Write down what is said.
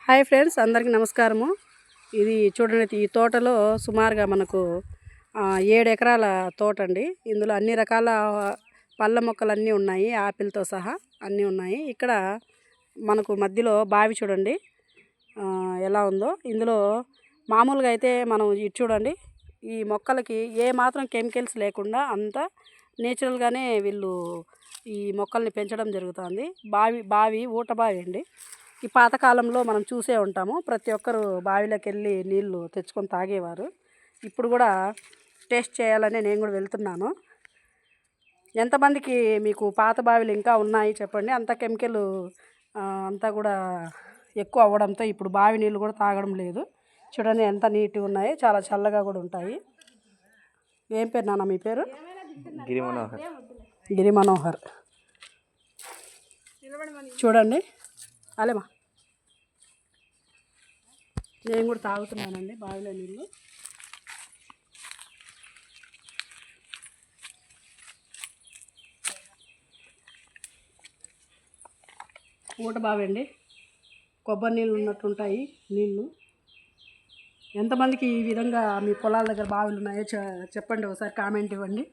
Hi friends, అందరికీ నమస్కారము. ఇది చూడండి, ఈ తోటలో సుమారుగా మనకు 7 ఎకరాల తోట అండి. ఇందులో అన్ని రకాల పళ్ళ మొక్కలు అన్నీ ఉన్నాయి, ఆపిల్తో సహా అన్నీ ఉన్నాయి. ఇక్కడ మనకు మధ్యలో బావి చూడండి ఎలా ఉందో. ఇందులో మామూలుగా అయితే మనం ఇది చూడండి, ఈ మొక్కలకి ఏ మాత్రం కెమికల్స్ లేకుండా అంతా నేచురల్గానే వీళ్ళు ఈ మొక్కల్ని పెంచడం జరుగుతుంది. బావి ఊట బావి అండి. ఈ పాతకాలంలో మనం చూసే ఉంటాము, ప్రతి ఒక్కరు బావిలోకి వెళ్ళి నీళ్లు తెచ్చుకొని తాగేవారు. ఇప్పుడు కూడా టేస్ట్ చేయాలని నేను కూడా వెళ్తున్నాను. ఎంతమందికి మీకు పాత బావిలు ఇంకా ఉన్నాయి చెప్పండి. అంత కెమికల్ అంతా కూడా ఎక్కువ అవ్వడంతో ఇప్పుడు బావి నీళ్ళు కూడా తాగడం లేదు. చూడండి ఎంత నీట్గా ఉన్నాయో, చాలా చల్లగా కూడా ఉంటాయి. ఏం పేరు నాన్న మీ పేరు? గిరి మనోహర్. చూడండి అలేమా, నేను కూడా తాగుతున్నానండి బావిలో నీళ్ళు. ఊట బావి అండి, కొబ్బరి నీళ్ళు ఉన్నట్టుంటాయి నీళ్ళు. ఎంతమందికి ఈ విధంగా మీ పొలాల దగ్గర బావిలు ఉన్నాయో చెప్పండి, ఒకసారి కామెంట్ ఇవ్వండి.